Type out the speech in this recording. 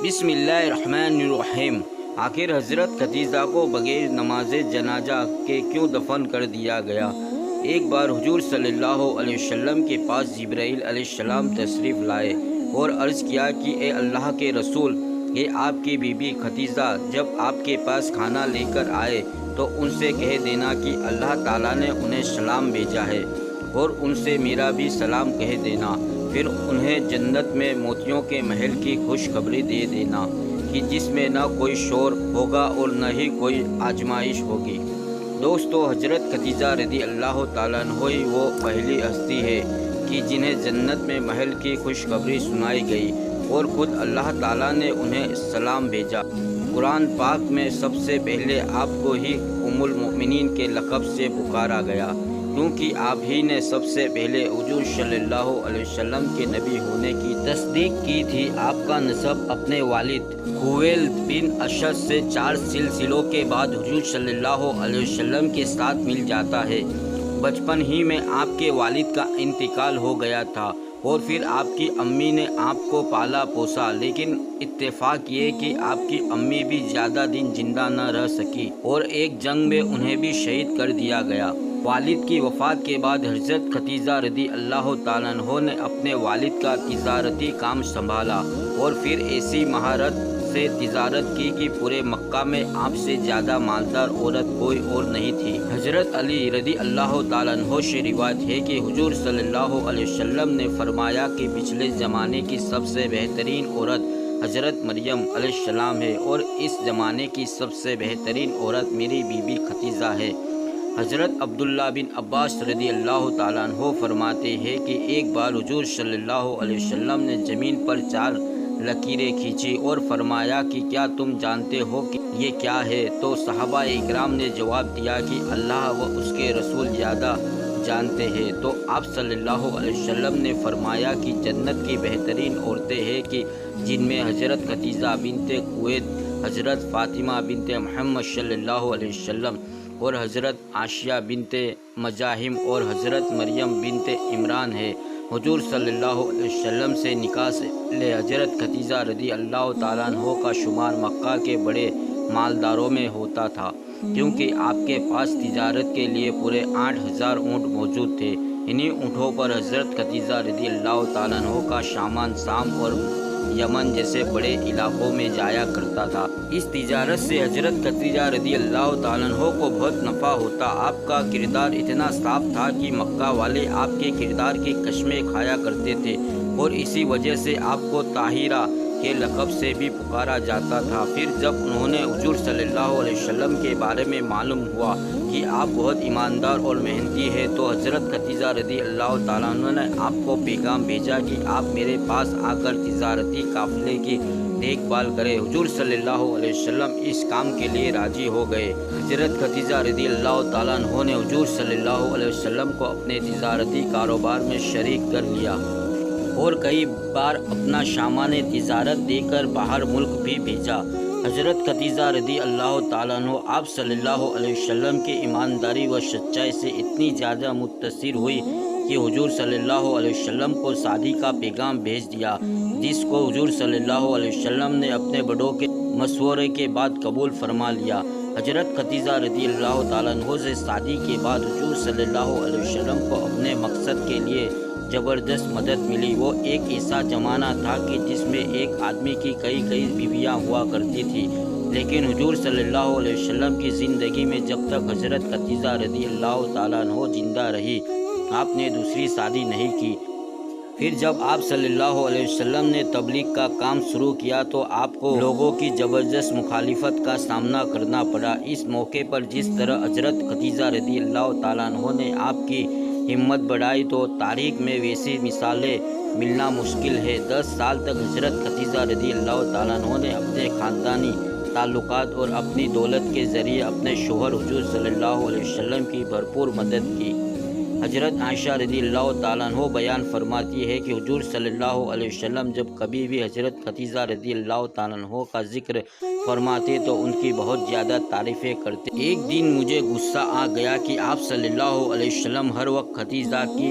بسم اللہ الرحمن الرحیم۔ آخر حضرت خدیجہ کو بغیر نماز جنازہ کے کیوں دفن کر دیا گیا؟ ایک بار حضور صلی اللہ علیہ وسلم کے پاس جبرائیل علیہ السلام تشریف لائے اور عرض کیا کہ اے اللہ کے رسول، یہ آپ کی بیوی خدیجہ جب آپ کے پاس کھانا لے کر آئے تو ان سے کہہ دینا کہ اللہ تعالیٰ نے انہیں سلام بھیجا ہے، اور ان سے میرا بھی سلام کہہ دینا۔ پھر انہیں جنت میں موتیوں کے محل کی خوشخبری دے دینا کہ جس میں نہ کوئی شور ہوگا اور نہ ہی کوئی آزمائش ہوگی۔ دوستو، حضرت خدیجہ رضی اللہ تعالیٰ عنہ ہی وہ پہلی ہستی ہے کہ جنہیں جنت میں محل کی خوشخبری سنائی گئی اور خود اللہ تعالیٰ نے انہیں سلام بھیجا۔ قرآن پاک میں سب سے پہلے آپ کو ہی ام المؤمنین کے لقب سے پکارا گیا، کیونکہ آپ ہی نے سب سے پہلے حضور صلی اللہ علیہ وسلم کے نبی ہونے کی تصدیق کی تھی۔ آپ کا نسب اپنے والد خویلد بن اسد سے 4 سلسلوں کے بعد حضور صلی اللہ علیہ وسلم کے ساتھ مل جاتا ہے۔ بچپن ہی میں آپ کے والد کا انتقال ہو گیا تھا اور پھر آپ کی امی نے آپ کو پالا پوسا، لیکن اتفاق یہ کہ آپ کی امی بھی زیادہ دن زندہ نہ رہ سکی اور ایک جنگ میں انہیں بھی شہید کر دیا گیا۔ والد کی وفات کے بعد حضرت خدیجہ رضی اللہ تعالیٰ عنہ نے اپنے والد کا تجارتی کام سنبھالا اور پھر ایسی مہارت سے تجارت کی کہ پورے مکہ میں آپ سے زیادہ مالدار عورت کوئی اور نہیں تھی۔ حضرت علی رضی اللہ تعالیٰ عنہ سے روایت ہے کہ حضور صلی اللہ علیہ وسلم نے فرمایا کہ پچھلے زمانے کی سب سے بہترین عورت حضرت مریم علیہ السلام ہے اور اس زمانے کی سب سے بہترین عورت میری بیوی خدیجہ ہے۔ حضرت عبداللہ بن عباس رضی اللہ تعالیٰ عنہ فرماتے ہیں کہ ایک بار حضور صلی اللہ علیہ وسلم نے زمین پر 4 لکیریں کھینچی اور فرمایا کہ کیا تم جانتے ہو کہ یہ کیا ہے؟ تو صحابہ اکرام نے جواب دیا کہ اللہ و اس کے رسول زیادہ جانتے ہیں۔ تو آپ صلی اللہ علیہ وسلم نے فرمایا کہ جنت کی بہترین عورتیں ہیں کہ جن میں حضرت خدیجہ بنت خویلد، حضرت فاطمہ بنت محمد صلی اللہ علیہ وسلم اور حضرت عائشہ بنت مزاحم اور حضرت مریم بنت عمران ہے۔ حضور صلی اللہ علیہ وسلم سے نکاح سے پہلے حضرت خدیجہ رضی اللہ تعالیٰ عنہ کا شمار مکہ کے بڑے مالداروں میں ہوتا تھا، کیونکہ آپ کے پاس تجارت کے لیے پورے 8000 اونٹ موجود تھے۔ انہی اونٹوں پر حضرت خدیجہ رضی اللہ تعالیٰ عنہ کا سامان شام اور یمن جیسے بڑے علاقوں میں جایا کرتا تھا۔ اس تجارت سے حضرت خدیجہ رضی اللہ تعالیٰ عنہ کو بہت نفع ہوتا۔ آپ کا کردار اتنا صاف تھا کہ مکہ والے آپ کے کردار کی قسمیں کھایا کرتے تھے اور اسی وجہ سے آپ کو طاہرہ کے لقب سے بھی پکارا جاتا تھا۔ پھر جب انہوں نے حضور صلی اللہ علیہ وسلم کے بارے میں معلوم ہوا کہ آپ بہت ایماندار اور محنتی ہیں تو حضرت خدیجہ رضی اللہ تعالیٰ عنہ نے آپ کو پیغام بھیجا کہ آپ میرے پاس آ کر تجارتی قافلے کی دیکھ بھال کریں۔ حضور صلی اللہ علیہ وسلم اس کام کے لیے راضی ہو گئے۔ حضرت خدیجہ رضی اللہ تعالیٰ عنہ نے حضور صلی اللہ علیہ وسلم کو اپنے تجارتی کاروبار میں شریک کر لیا اور کئی بار اپنا سامان تجارت دے کر باہر ملک بھی بھیجا۔ حضرت خدیجہ رضی اللہ تعالیٰ عنہ آپ صلی اللہ علیہ وسلم کی ایمانداری و سچائی سے اتنی زیادہ متاثر ہوئی کہ حضور صلی اللہ علیہ وسلم کو شادی کا پیغام بھیج دیا، جس کو حضور صلی اللہ علیہ وسلم نے اپنے بڑوں کے مشورے کے بعد قبول فرما لیا۔ حضرت خدیجہ رضی اللہ تعالیٰ عنہ سے شادی کے بعد حضور صلی اللہ علیہ وسلم کو اپنے مقصد کے لیے زبردست مدد ملی۔ وہ ایک ایسا زمانہ تھا کہ جس میں ایک آدمی کی کئی بیویاں ہوا کرتی تھی، لیکن حضور صلی اللہ علیہ وسلم کی زندگی میں جب تک حضرت خدیجہ رضی اللہ تعالیٰ عنہ زندہ رہی آپ نے دوسری شادی نہیں کی۔ پھر جب آپ صلی اللہ علیہ وسلم نے تبلیغ کا کام شروع کیا تو آپ کو لوگوں کی زبردست مخالفت کا سامنا کرنا پڑا۔ اس موقع پر جس طرح حضرت خدیجہ رضی اللہ تعالیٰ عنہ نے آپ کی ہمت بڑھائی تو تاریخ میں ویسی مثالیں ملنا مشکل ہے۔ 10 سال تک حضرت خدیجہ رضی اللہ تعالیٰ عنہ نے اپنے خاندانی تعلقات اور اپنی دولت کے ذریعے اپنے شوہر حضور صلی اللہ علیہ وسلم کی بھرپور مدد کی۔ حضرت عائشہ رضی اللہ تعالیٰ عنہ بیان فرماتی ہے کہ حضور صلی اللہ علیہ وسلم جب کبھی بھی حضرت خدیجہ رضی اللہ تعالیٰ عنہ کا ذکر فرماتے تو ان کی بہت زیادہ تعریفیں کرتے۔ ایک دن مجھے غصہ آ گیا کہ آپ صلی اللہ علیہ وسلم ہر وقت خدیجہ کی